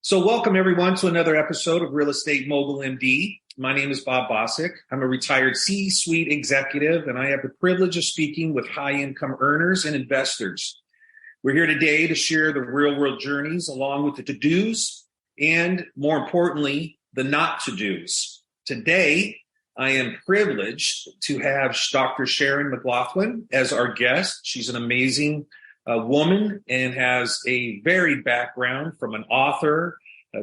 So welcome everyone to another episode of Real Estate Mogul MD. My name is Bob Bosick. I'm a retired C-suite executive, and I have the privilege of speaking with high-income earners and investors. We're here today to share the real-world journeys along with the to-dos and, more importantly, the not-to-dos. Today, I am privileged to have Dr. Sharon Mclaughlin as our guest. She's an amazing woman and has a varied background from an author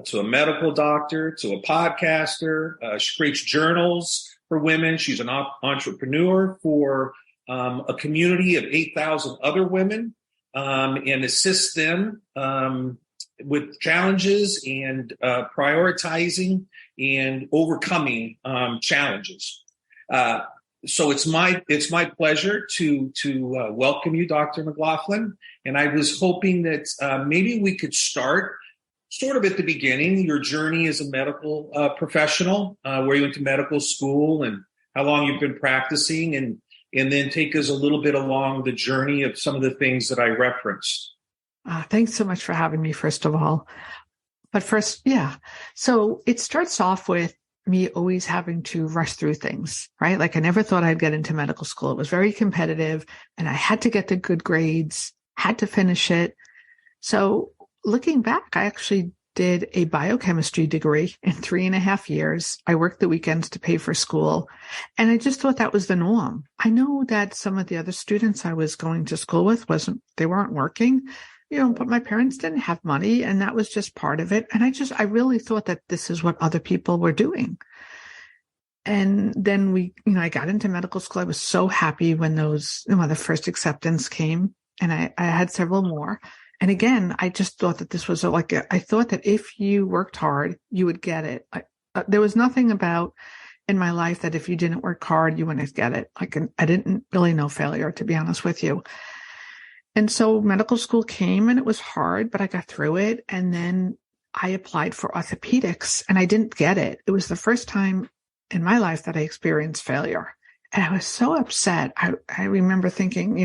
to a medical doctor to a podcaster. She creates journals for women. She's an entrepreneur for a community of 8,000 other women and assists them with challenges and prioritizing and overcoming challenges. So it's my pleasure to welcome you, Dr. Mclaughlin. And I was hoping that maybe we could start sort of at the beginning, your journey as a medical professional, where you went to medical school and how long you've been practicing, and then take us a little bit along the journey of some of the things that I referenced. Thanks so much for having me, first of all. But first, so it starts off with me always having to rush through things, right? Like I never thought I'd get into medical school. It was very competitive and I had to get the good grades, had to finish it. So looking back, I actually did a biochemistry degree in 3.5 years. I worked the weekends to pay for school. And I just thought that was the norm. I know that some of the other students I was going to school with they weren't working, but my parents didn't have money and that was just part of it. And I really thought that this is what other people were doing. And then I got into medical school. I was so happy when the first acceptance came, and I had several more. And again, I just thought that this was I thought that if you worked hard, you would get it. There was nothing about in my life that if you didn't work hard, you wouldn't get it. I didn't really know failure, to be honest with you. And so medical school came and it was hard, but I got through it. And then I applied for orthopedics and I didn't get it. It was the first time in my life that I experienced failure. And I was so upset. I remember thinking,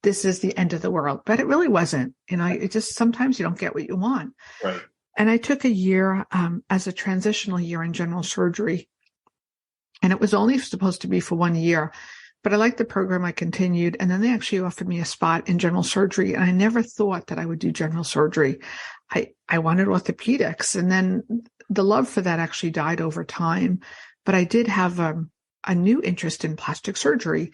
this is the end of the world, but it really wasn't. It just, sometimes you don't get what you want. Right. And I took a year as a transitional year in general surgery. And it was only supposed to be for 1 year. But I liked the program. I continued. And then they actually offered me a spot in general surgery. And I never thought that I would do general surgery. I wanted orthopedics. And then the love for that actually died over time. But I did have a new interest in plastic surgery.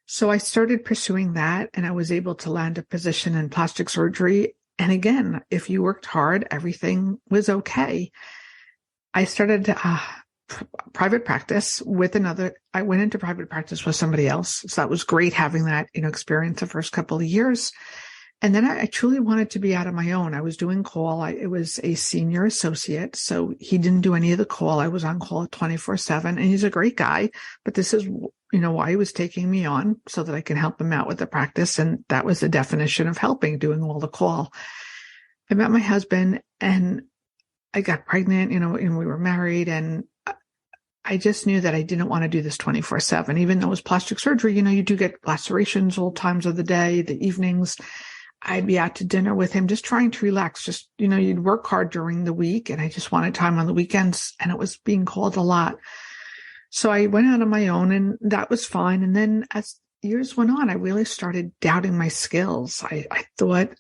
So I started pursuing that. And I was able to land a position in plastic surgery. And again, if you worked hard, everything was okay. I started private practice I went into private practice with somebody else. So that was great having that, experience the first couple of years. And then I truly wanted to be out on my own. I was doing call. It was a senior associate. So he didn't do any of the call. I was on call 24/7 and he's a great guy, but this is, why he was taking me on so that I can help him out with the practice. And that was the definition of helping, doing all the call. I met my husband and I got pregnant, and we were married, and I just knew that I didn't want to do this 24/7, even though it was plastic surgery. You do get lacerations all times of the day, the evenings. I'd be out to dinner with him, just trying to relax. Just, you'd work hard during the week, and I just wanted time on the weekends, and it was being called a lot. So I went out on my own, and that was fine. And then as years went on, I really started doubting my skills. I thought,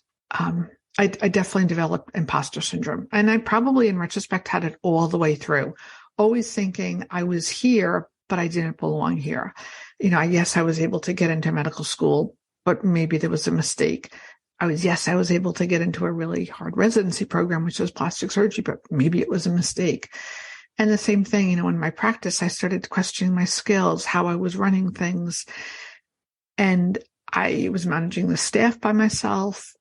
I definitely developed imposter syndrome. And I probably, in retrospect, had it all the way through. Always thinking I was here, but I didn't belong here. Yes, I was able to get into medical school, but maybe there was a mistake. I was able to get into a really hard residency program, which was plastic surgery, but maybe it was a mistake. And the same thing, in my practice, I started questioning my skills, how I was running things. And I was managing the staff by myself,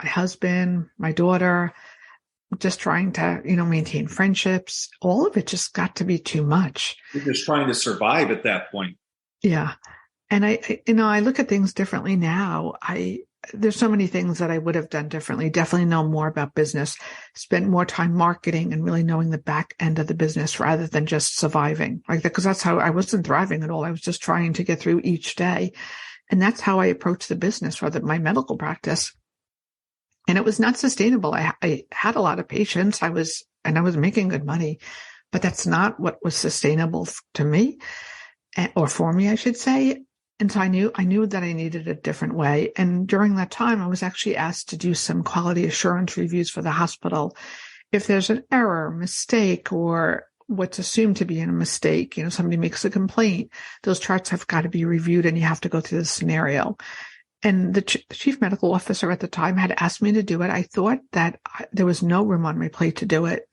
my husband, my daughter, just trying to, maintain friendships. All of it just got to be too much. You're just trying to survive at that point. Yeah. And I look at things differently now. There's so many things that I would have done differently. Definitely know more about business, spend more time marketing and really knowing the back end of the business rather than just surviving, right? Because that's how I wasn't thriving at all. I was just trying to get through each day. And that's how I approached the business rather than my medical practice. And it was not sustainable. I had a lot of patients. I was making good money, but that's not what was sustainable to me, or for me, I should say. And so I knew that I needed a different way. And during that time, I was actually asked to do some quality assurance reviews for the hospital. If there's an error, mistake, or what's assumed to be a mistake, somebody makes a complaint, those charts have got to be reviewed and you have to go through the scenario. And the chief medical officer at the time had asked me to do it. I thought that there was no room on my plate to do it.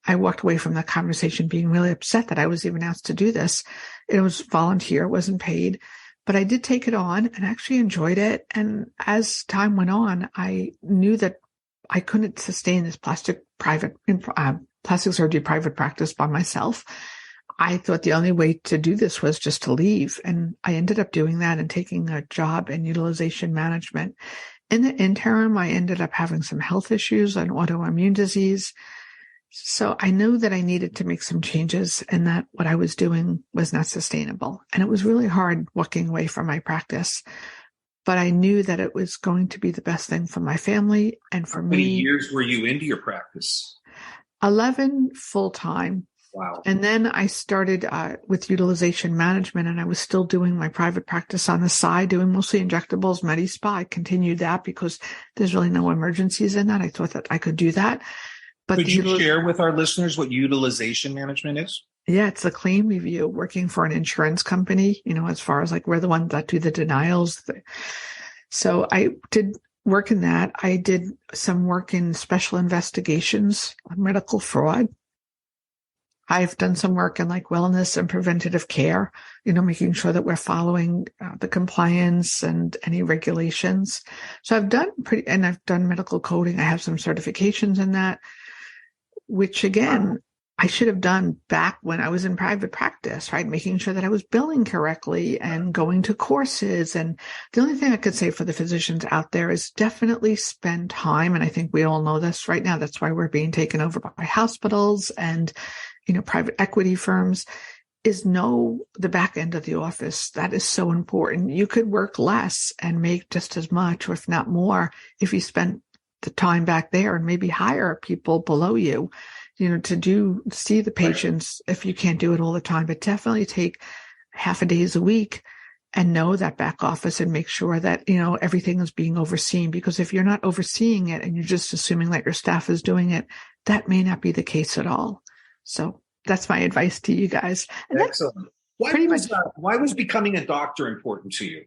I walked away from the conversation being really upset that I was even asked to do this. It was volunteer, wasn't paid, but I did take it on and actually enjoyed it. And as time went on, I knew that I couldn't sustain this plastic surgery private practice by myself. I thought the only way to do this was just to leave. And I ended up doing that and taking a job in utilization management. In the interim, I ended up having some health issues, an autoimmune disease. So I knew that I needed to make some changes and that what I was doing was not sustainable. And it was really hard walking away from my practice. But I knew that it was going to be the best thing for my family and for me. How many years were you into your practice? 11 full-time. Wow. And then I started with utilization management, and I was still doing my private practice on the side, doing mostly injectables, Medi-Spa. I continued that because there's really no emergencies in that. I thought that I could do that. But could you share with our listeners what utilization management is? Yeah, it's a claim review, working for an insurance company, as far as like we're the ones that do the denials. So I did work in that. I did some work in special investigations on medical fraud. I've done some work in like wellness and preventative care, making sure that we're following the compliance and any regulations. So I've done medical coding. I have some certifications in that, which again, I should have done back when I was in private practice, right? Making sure that I was billing correctly and going to courses. And the only thing I could say for the physicians out there is definitely spend time. And I think we all know this right now. That's why we're being taken over by hospitals and, private equity firms, is know the back end of the office. That is so important. You could work less and make just as much, or if not more, if you spent the time back there and maybe hire people below you, to see the patients if you can't do it all the time, but definitely take half a days a week and know that back office and make sure that, everything is being overseen. Because if you're not overseeing it and you're just assuming that your staff is doing it, that may not be the case at all. So that's my advice to you guys. And excellent. Why was becoming a doctor important to you?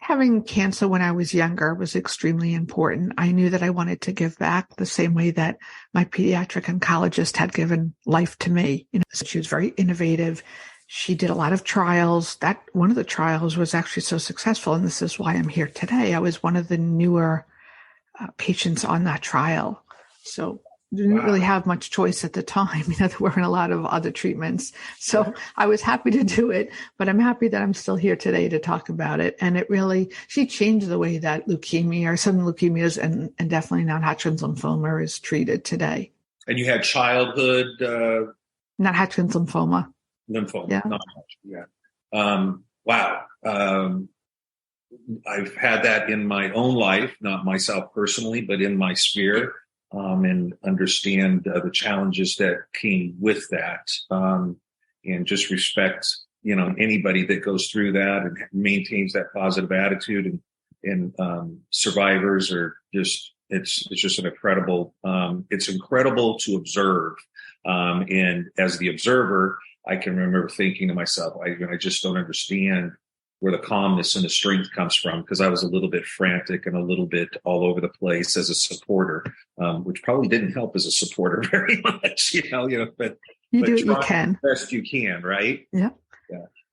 Having cancer when I was younger was extremely important. I knew that I wanted to give back the same way that my pediatric oncologist had given life to me. She was very innovative. She did a lot of trials. That one of the trials was actually so successful, and this is why I'm here today. I was one of the newer patients on that trial. So didn't really have much choice at the time. There weren't a lot of other treatments. So I was happy to do it, but I'm happy that I'm still here today to talk about it. And she changed the way that leukemia, or some leukemias, and definitely non-Hodgkin's lymphoma is treated today. And you had childhood? Non-Hodgkin's lymphoma. Yeah. Wow. I've had that in my own life, not myself personally, but in my sphere. And understand the challenges that came with that, and just respect, anybody that goes through that and maintains that positive attitude, and survivors are just, it's just an incredible, it's incredible to observe. And as the observer, I can remember thinking to myself, I just don't understand where the calmness and the strength comes from, because I was a little bit frantic and a little bit all over the place as a supporter, which probably didn't help as a supporter very much, but you do what you can. The best you can, right? Yeah.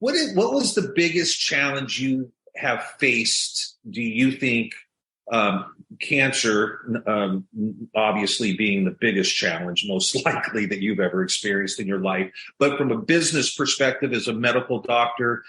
What was the biggest challenge you have faced, do you think, cancer, obviously being the biggest challenge, most likely, that you've ever experienced in your life, but from a business perspective, as a medical doctor,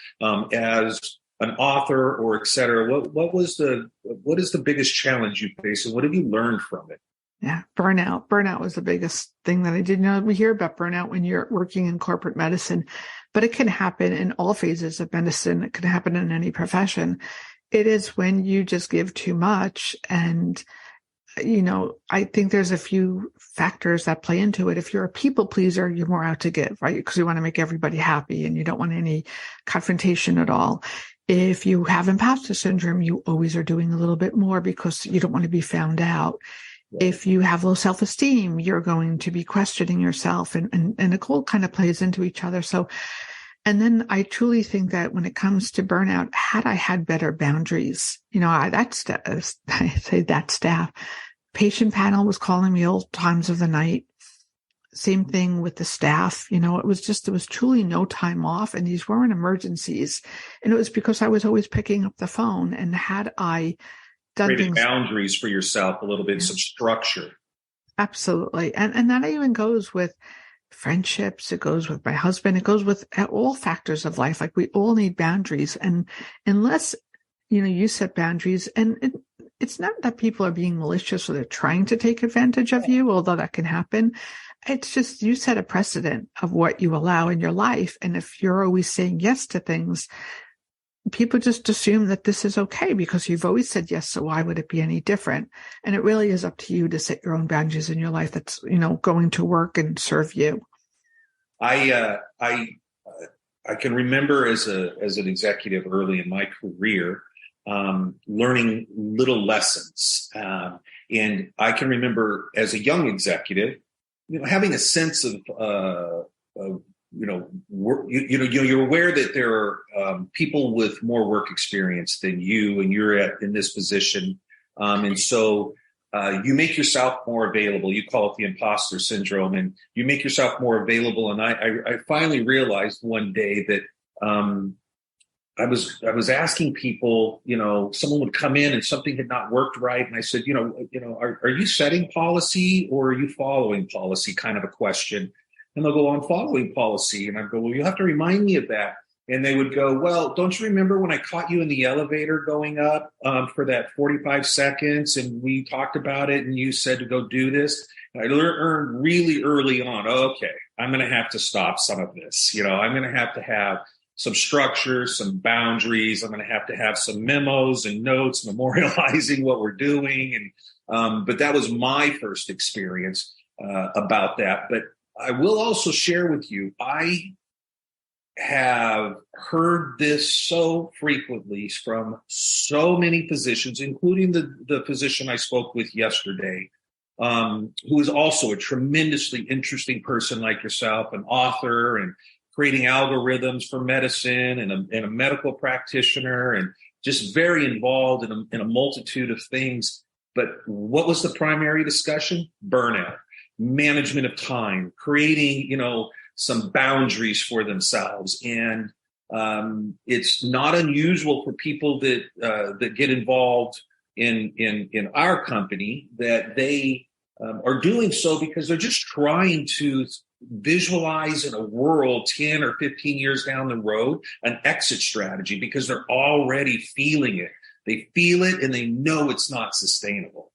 as an author, or et cetera, what is the biggest challenge you face, and what have you learned from it? Yeah, burnout. Burnout was the biggest thing that I didn't know. We hear about burnout when you're working in corporate medicine, but it can happen in all phases of medicine. It can happen in any profession. It is when you just give too much and I think there's a few factors that play into it. If you're a people pleaser, you're more out to give, right? Because you want to make everybody happy and you don't want any confrontation at all. If you have imposter syndrome, you always are doing a little bit more because you don't want to be found out. If you have low self-esteem, you're going to be questioning yourself, and it all kind of plays into each other. So, and then I truly think that when it comes to burnout, had I had better boundaries, I say that staff patient panel was calling me all times of the night. Same thing with the staff. It was truly no time off, and these weren't emergencies. And it was because I was always picking up the phone, and had I created boundaries for yourself a little bit, some structure. Absolutely. And that even goes with friendships. It goes with my husband. It goes with all factors of life. Like, we all need boundaries. And unless, you set boundaries, and it's not that people are being malicious or they're trying to take advantage of you, although that can happen. It's just you set a precedent of what you allow in your life. And if you're always saying yes to things, people just assume that this is okay because you've always said yes, so why would it be any different? And it really is up to you to set your own boundaries in your life that's, going to work and serve you. I can remember as an executive early in my career, learning little lessons. And I can remember as a young executive, having a sense of you're aware that there are people with more work experience than you, and you're in this position. And so you make yourself more available. You call it the imposter syndrome, and you make yourself more available. And I finally realized one day that I was asking people, someone would come in and something had not worked right. And I said, are you setting policy or are you following policy? Kind of a question. And they'll go, on following policy. And I go, well, you have to remind me of that. And they would go, well, don't you remember when I caught you in the elevator going up for that 45 seconds and we talked about it and you said to go do this? And I learned really early on, okay, I'm going to have to stop some of this. I'm going to have some structure, some boundaries. I'm going to have some memos and notes memorializing what we're doing. And but that was my first experience about that. But I will also share with you, I have heard this so frequently from so many physicians, including the physician I spoke with yesterday, who is also a tremendously interesting person like yourself, an author and creating algorithms for medicine and a medical practitioner, and just very involved in a multitude of things. But what was the primary discussion? Burnout. Management of time, creating, some boundaries for themselves. And it's not unusual for people that get involved in our company that they are doing so because they're just trying to visualize in a world 10 or 15 years down the road an exit strategy because they're already feeling it. They feel it and they know it's not sustainable.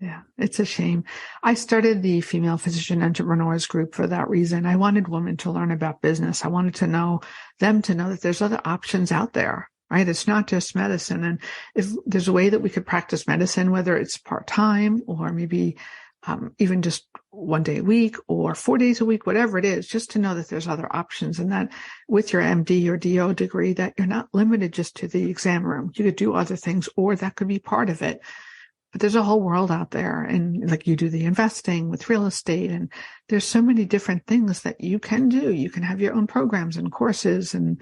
Yeah, it's a shame. I started the Female Physician Entrepreneurs Group for that reason. I wanted women to learn about business. I wanted them to know that there's other options out there, right? It's not just medicine. And if there's a way that we could practice medicine, whether it's part-time or maybe even just 1 day a week or 4 days a week, whatever it is, just to know that there's other options, and that with your MD or DO degree, that you're not limited just to the exam room. You could do other things, or that could be part of it. But there's a whole world out there, and like you do the investing with real estate, and there's so many different things that you can do. You can have your own programs and courses, and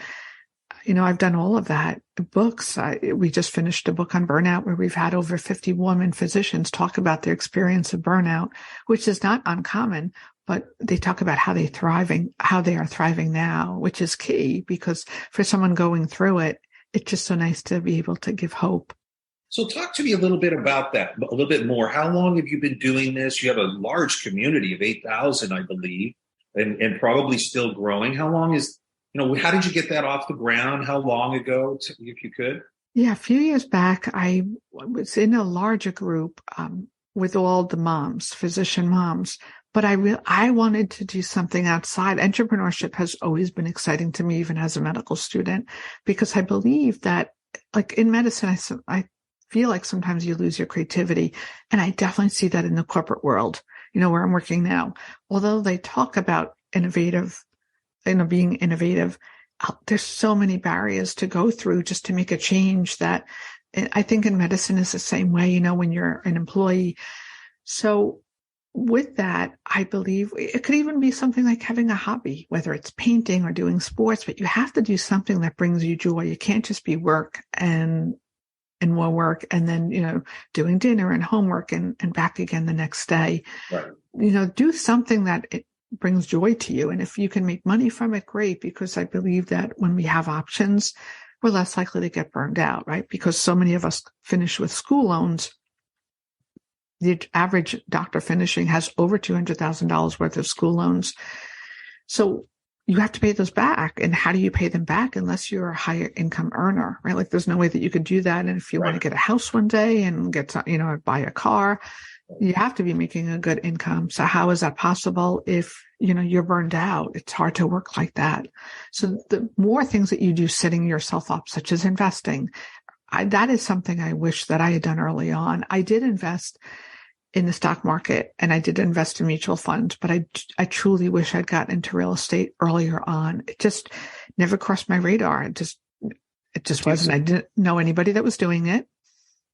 I've done all of that. Books. We just finished a book on burnout where we've had over 50 women physicians talk about their experience of burnout, which is not uncommon, but they talk about how they are thriving now, which is key, because for someone going through it, it's just so nice to be able to give hope. So talk to me a little bit about that, a little bit more. How long have you been doing this? You have a large community of 8,000, I believe, and probably still growing. How long is, how did you get that off the ground? How long ago, if you could? Yeah, a few years back, I was in a larger group with all the moms, physician moms, but I wanted to do something outside. Entrepreneurship has always been exciting to me, even as a medical student, because I believe that, like in medicine, I feel like sometimes you lose your creativity. And I definitely see that in the corporate world, where I'm working now. Although they talk about being innovative, there's so many barriers to go through just to make a change that I think in medicine is the same way, when you're an employee. So with that, I believe it could even be something like having a hobby, whether it's painting or doing sports, but you have to do something that brings you joy. You can't just be work and more work and then, doing dinner and homework and back again the next day. Right. Do something that it brings joy to you. And if you can make money from it, great, because I believe that when we have options, we're less likely to get burned out, right? Because so many of us finish with school loans. The average doctor finishing has over $200,000 worth of school loans. So you have to pay those back. And how do you pay them back unless you're a higher income earner, right? Like there's no way that you could do that. And if you want to get a house one day and buy a car, you have to be making a good income. So how is that possible if, you're burned out? It's hard to work like that. So the more things that you do setting yourself up, such as investing, that is something I wish that I had done early on. I did invest in the stock market and I did invest in mutual funds, but I truly wish I'd gotten into real estate earlier on. It just never crossed my radar. It just wasn't. I didn't know anybody that was doing it.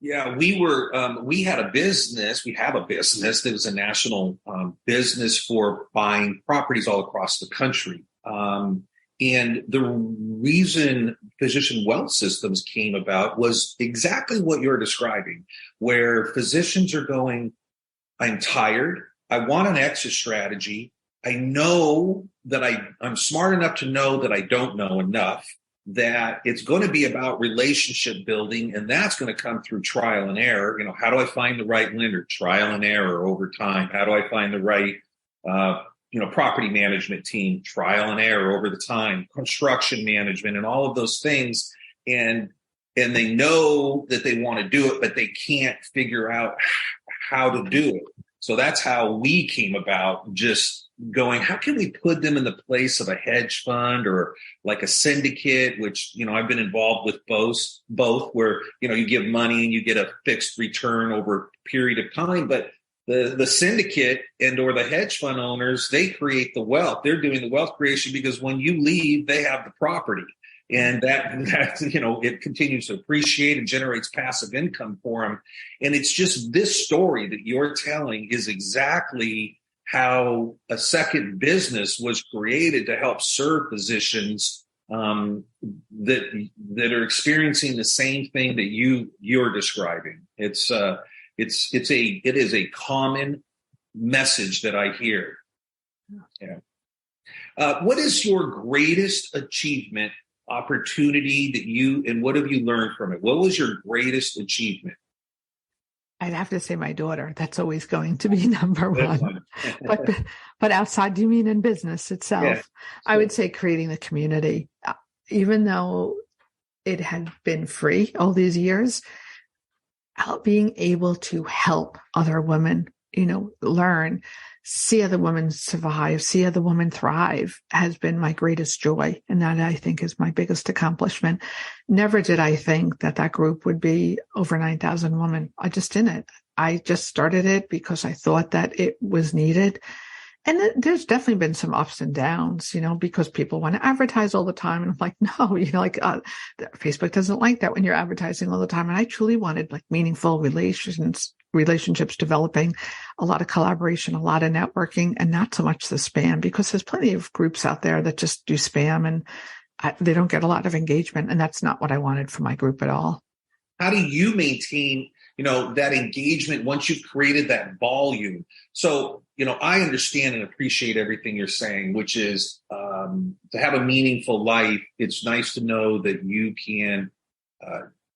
Yeah, we had a business. We have a business that was a national business for buying properties all across the country. And the reason physician wealth systems came about was exactly what you're describing, where physicians are going, I'm tired. I want an exit strategy. I know that I'm smart enough to know that I don't know enough, that it's going to be about relationship building, and that's going to come through trial and error. How do I find the right lender? Trial and error over time. How do I find the right property management team? Trial and error over the time. Construction management and all of those things. And they know that they want to do it, but they can't figure out how to do it. So that's how we came about, just going, how can we put them in the place of a hedge fund or like a syndicate, which, I've been involved with both where, you give money and you get a fixed return over a period of time. But the syndicate and or the hedge fund owners, they create the wealth. They're doing the wealth creation because when you leave, they have the property. And that it continues to appreciate and generates passive income for them. And it's just this story that you're telling is exactly how a second business was created to help serve physicians that are experiencing the same thing that you're describing. It is a common message that I hear. Yeah. What is your greatest achievement, opportunity and what have you learned from it? What was your greatest achievement? I'd have to say my daughter. That's always going to be number one. But outside, do you mean in business itself? Yeah, sure. I would say creating the community. Even though it had been free all these years, being able to help other women, learn, see other women survive, see other women thrive has been my greatest joy. And that, I think, is my biggest accomplishment. Never did I think that group would be over 9,000 women. I just didn't. I just started it because I thought that it was needed. And there's definitely been some ups and downs, because people want to advertise all the time. And I'm like, no, Facebook doesn't like that when you're advertising all the time. And I truly wanted meaningful relationships developing, a lot of collaboration, a lot of networking, and not so much the spam, because there's plenty of groups out there that just do spam and they don't get a lot of engagement. And that's not what I wanted for my group at all. How do you maintain, that engagement once you've created that volume? So, I understand and appreciate everything you're saying, which is to have a meaningful life. It's nice to know that you can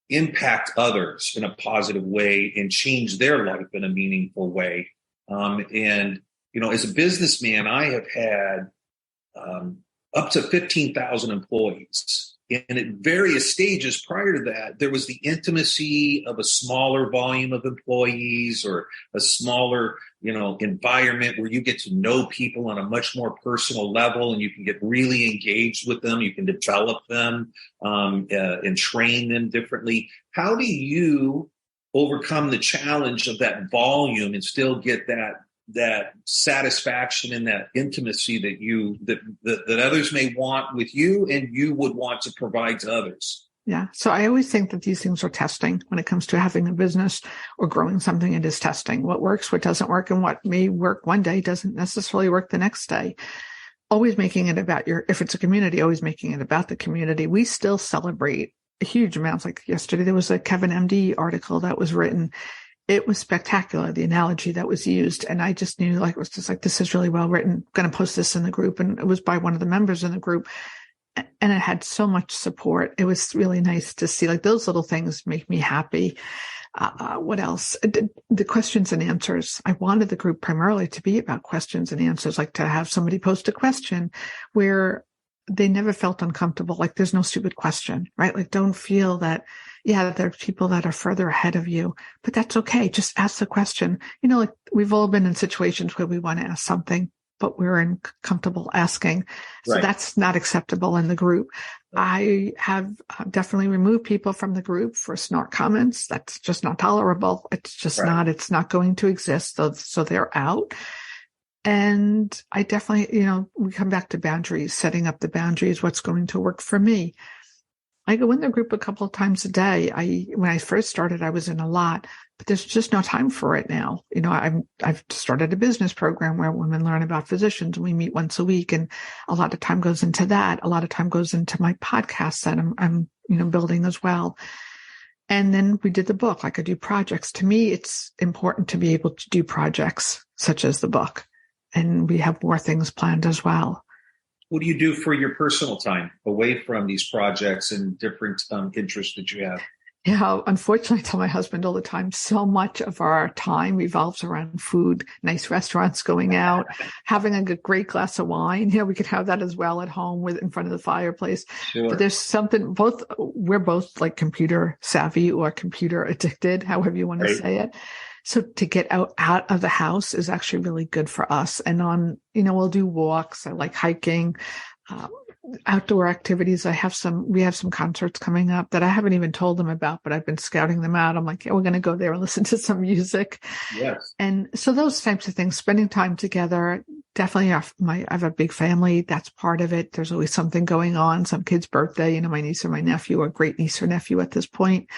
impact others in a positive way and change their life in a meaningful way. As a businessman, I have had up to 15,000 employees. And at various stages prior to that, there was the intimacy of a smaller volume of employees or a smaller, environment where you get to know people on a much more personal level and you can get really engaged with them. You can develop them and train them differently. How do you overcome the challenge of that volume and still get that satisfaction and that intimacy that others may want with you and you would want to provide to others. Yeah. So I always think that these things are testing when it comes to having a business or growing something. It is testing what works, what doesn't work, and what may work one day doesn't necessarily work the next day. Always making it about if it's a community, always making it about the community. We still celebrate huge amounts. Like yesterday, there was a Kevin MD article that was written. It was spectacular, the analogy that was used. And I just knew, it was just like, this is really well written. I'm going to post this in the group. And it was by one of the members in the group. And it had so much support. It was really nice to see, those little things make me happy. What else? The questions and answers. I wanted the group primarily to be about questions and answers, like to have somebody post a question where they never felt uncomfortable. Like there's no stupid question, right? Don't feel that, there are people that are further ahead of you, but that's okay. Just ask the question. We've all been in situations where we want to ask something, but we're uncomfortable asking. So right. That's not acceptable in the group. I have definitely removed people from the group for snark comments. That's just not tolerable. It's just right. it's not going to exist. So they're out. And I definitely, we come back to boundaries, setting up the boundaries, what's going to work for me. I go in the group a couple of times a day. When I first started, I was in a lot, but there's just no time for it now. I've started a business program where women learn about physicians, and we meet once a week, and a lot of time goes into that. A lot of time goes into my podcasts that I'm building as well. And then we did the book. I do projects. To me, it's important to be able to do projects such as the book, and we have more things planned as well. What do you do for your personal time away from these projects and different interests that you have? Yeah, unfortunately, I tell my husband all the time, so much of our time revolves around food, nice restaurants, going out, having a great glass of wine. We could have that as well at home in front of the fireplace. Sure. But there's something, we're both computer savvy or computer addicted, however you want to say it. So to get out of the house is actually really good for us. And we'll do walks. I like hiking, outdoor activities. We have some concerts coming up that I haven't even told them about, but I've been scouting them out. I'm like, we're going to go there and listen to some music. Yes. And so those types of things, spending time together, definitely I have a big family. That's part of it. There's always something going on, some kid's birthday, my niece or my nephew, or great niece or nephew at this point.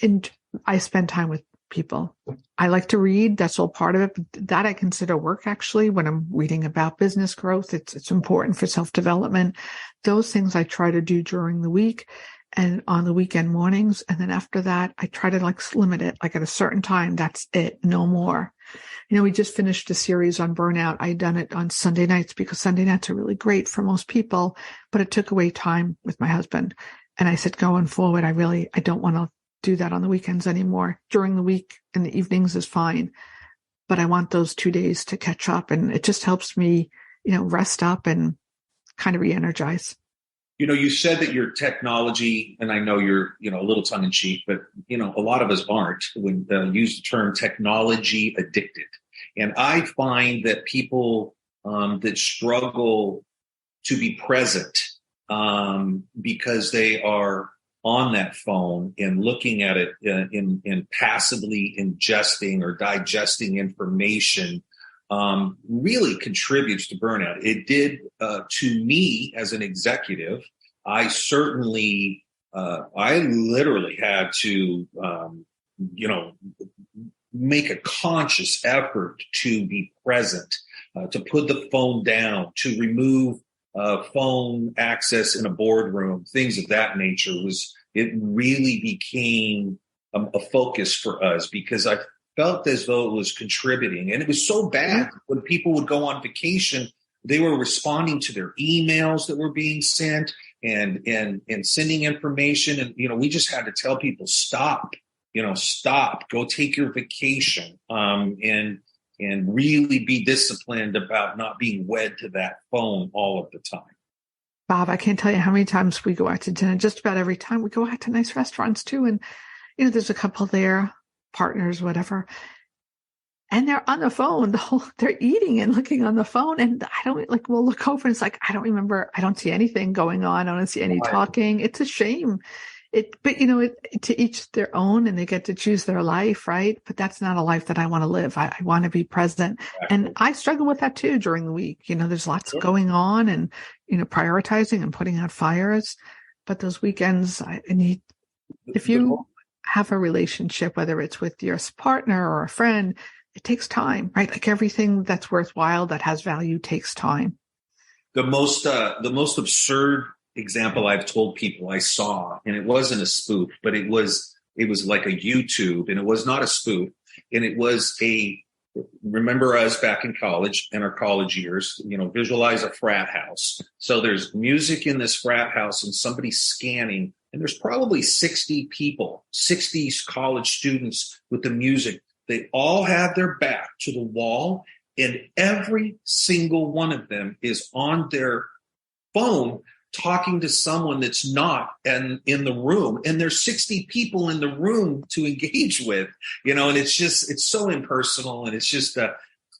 And I spend time with people. I like to read. That's all part of it. But that I consider work, actually, when I'm reading about business growth. It's important for self-development. Those things I try to do during the week and on the weekend mornings. And then after that, I try to limit it. At a certain time, that's it. No more. We just finished a series on burnout. I'd done it on Sunday nights because Sunday nights are really great for most people, but it took away time with my husband. And I said, going forward, I don't want to do that on the weekends anymore. During the week in the evenings is fine, but I want those 2 days to catch up, and it just helps me, rest up and kind of re-energize. You said that your technology, and I know you're, a little tongue in cheek, but, a lot of us aren't when use the term technology addicted. And I find that people that struggle to be present because they are on that phone and looking at it in passively ingesting or digesting information really contributes to burnout. It did to me as an executive. I literally had to, make a conscious effort to be present, to put the phone down, to remove phone access in a boardroom, things of that nature. It really became a focus for us because I felt as though it was contributing. And it was so bad when people would go on vacation, they were responding to their emails that were being sent and sending information. And, we just had to tell people, stop, go take your vacation, and really be disciplined about not being wed to that phone all of the time. Bob, I can't tell you how many times we go out to dinner. Just about every time we go out to nice restaurants too. And, there's a couple there, partners, whatever. And they're on the phone. They're eating and looking on the phone. And I don't we'll look over and it's I don't remember. I don't see anything going on. I don't see any talking. It's a shame. But to each their own, and they get to choose their life, right? But that's not a life that I want to live. I want to be present. Exactly. And I struggle with that too during the week. There's lots Sure. going on and, prioritizing and putting out fires. But those weekends, I need, if you have a relationship, whether it's with your partner or a friend, it takes time, right? Like everything that's worthwhile, that has value, takes time. The most absurd example I've told people I saw, and it wasn't a spoof, but it was like a YouTube, and it was not a spoof, and it was remember us back in college and our college years, visualize a frat house. So there's music in this frat house and somebody's scanning, and there's probably 60 people, 60 college students with the music. They all have their back to the wall, and every single one of them is on their phone talking to someone that's not in the room. And there's 60 people in the room to engage with, and it's so impersonal, and it's just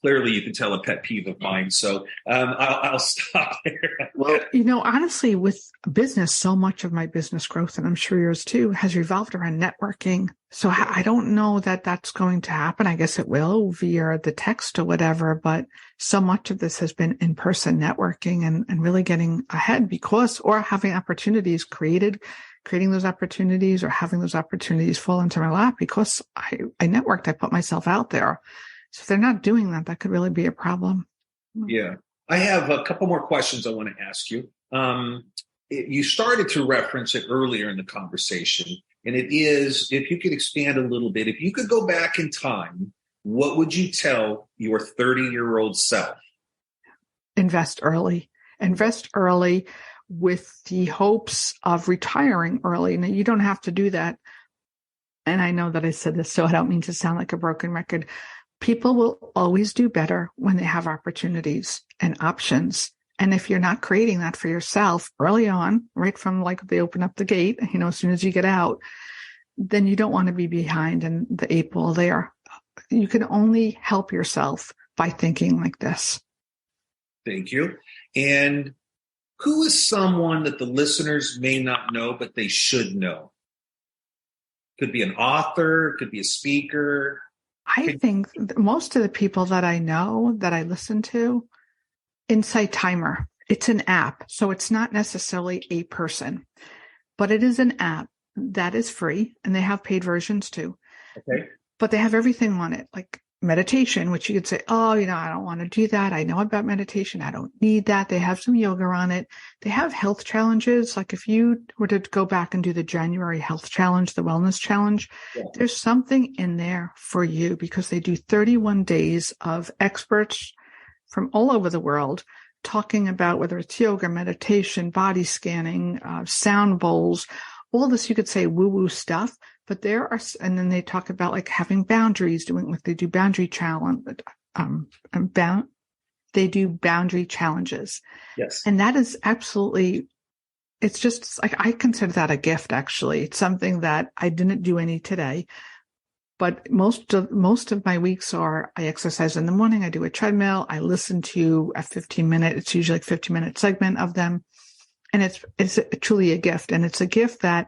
clearly you can tell a pet peeve of mine. So I'll stop there. Well, honestly, with business, so much of my business growth, and I'm sure yours too, has revolved around networking. So I don't know that that's going to happen. I guess it will via the text or whatever, but so much of this has been in-person networking and really getting ahead or having opportunities creating those opportunities, or having those opportunities fall into my lap because I networked, I put myself out there. So if they're not doing that, that could really be a problem. Yeah. I have a couple more questions I want to ask you. You started to reference it earlier in the conversation, and it is, if you could expand a little bit, if you could go back in time, what would you tell your 30-year-old self? Invest early with the hopes of retiring early. Now, you don't have to do that. And I know that I said this, so I don't mean to sound like a broken record. People will always do better when they have opportunities and options. And if you're not creating that for yourself early on, right from like they open up the gate, as soon as you get out, then you don't want to be behind in the 8 ball there. You can only help yourself by thinking like this. Thank you. And who is someone that the listeners may not know, but they should know? Could be an author, could be a speaker. I think most of the people that I know, that I listen to, Insight Timer. It's an app, so it's not necessarily a person, but it is an app that is free, and they have paid versions too. Okay. But they have everything on it, like meditation, which you could say, oh, I don't want to do that. I know about meditation. I don't need that. They have some yoga on it. They have health challenges. Like if you were to go back and do the January health challenge, the wellness challenge, There's something in there for you, because they do 31 days of experts from all over the world talking about whether it's yoga, meditation, body scanning, sound bowls, all this, you could say woo-woo stuff. But and then they talk about like having boundaries, doing what they do, boundary challenge, they do boundary challenges. Yes. And that is absolutely, it's just like, I consider that a gift, actually. It's something that I didn't do any today, but most of my weeks are, I exercise in the morning, I do a treadmill, I listen to it's usually like 15-minute segment of them. And it's truly a gift. And it's a gift that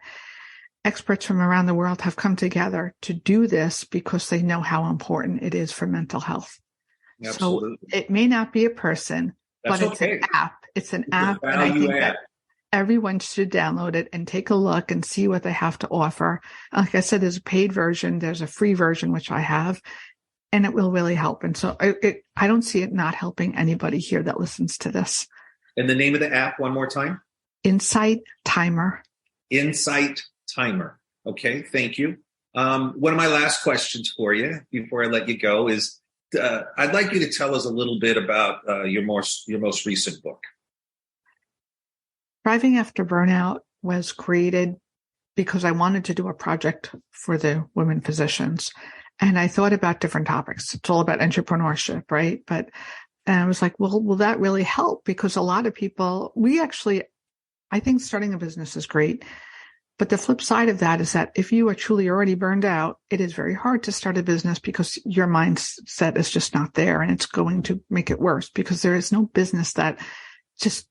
experts from around the world have come together to do this because they know how important it is for mental health. Absolutely. So it may not be a person, but it's an app. It's an app. And I think that everyone should download it and take a look and see what they have to offer. Like I said, there's a paid version. There's a free version, which I have, and it will really help. And so I don't see it not helping anybody here that listens to this. And the name of the app one more time? Insight Timer. Insight Timer. Okay, thank you. One of my last questions for you before I let you go is, I'd like you to tell us a little bit about your most recent book. Thriving After Burnout was created because I wanted to do a project for the women physicians. And I thought about different topics. It's all about entrepreneurship, right? And I was like, well, will that really help? Because a lot of people, I think starting a business is great. But the flip side of that is that if you are truly already burned out, it is very hard to start a business because your mindset is just not there, and it's going to make it worse because there is no business that just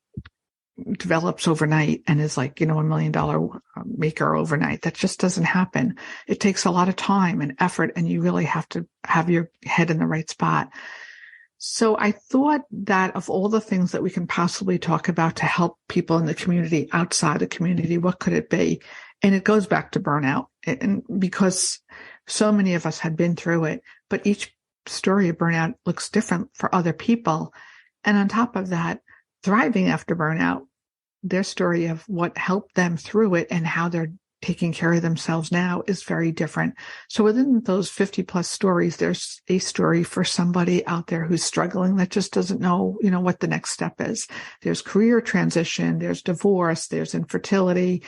develops overnight and is like, $1 million maker overnight. That just doesn't happen. It takes a lot of time and effort, and you really have to have your head in the right spot. So I thought that of all the things that we can possibly talk about to help people in the community, outside the community, what could it be? And it goes back to burnout. And because so many of us had been through it, but each story of burnout looks different for other people. And on top of that, thriving after burnout, their story of what helped them through it and how they're taking care of themselves now is very different. So within those 50 plus stories, there's a story for somebody out there who's struggling that just doesn't know, what the next step is. There's career transition, there's divorce, there's infertility.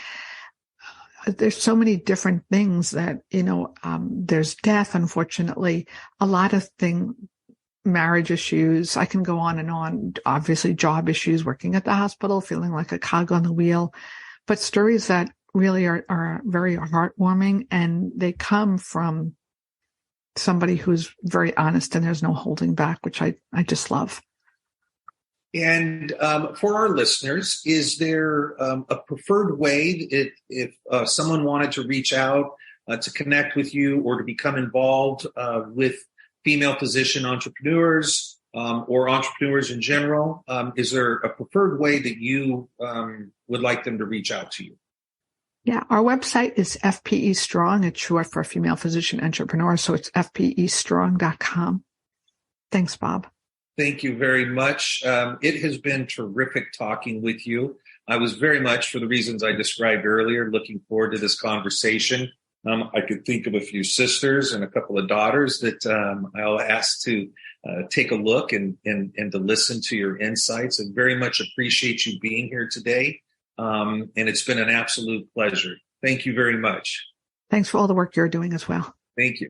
There's so many different things that, there's death, unfortunately, a lot of marriage issues. I can go on and on, obviously job issues, working at the hospital, feeling like a cog on the wheel, but stories that really are very heartwarming, and they come from somebody who's very honest and there's no holding back, which I just love. And for our listeners, is there a preferred way if someone wanted to reach out to connect with you or to become involved with female physician entrepreneurs or entrepreneurs in general? Is there a preferred way that you would like them to reach out to you? Yeah, our website is FPE Strong. It's short for Female Physician Entrepreneur, so it's fpestrong.com. Thanks, Bob. Thank you very much. It has been terrific talking with you. I was very much, for the reasons I described earlier, looking forward to this conversation. I could think of a few sisters and a couple of daughters that I'll ask to take a look and to listen to your insights. I very much appreciate you being here today. And it's been an absolute pleasure. Thank you very much. Thanks for all the work you're doing as well. Thank you.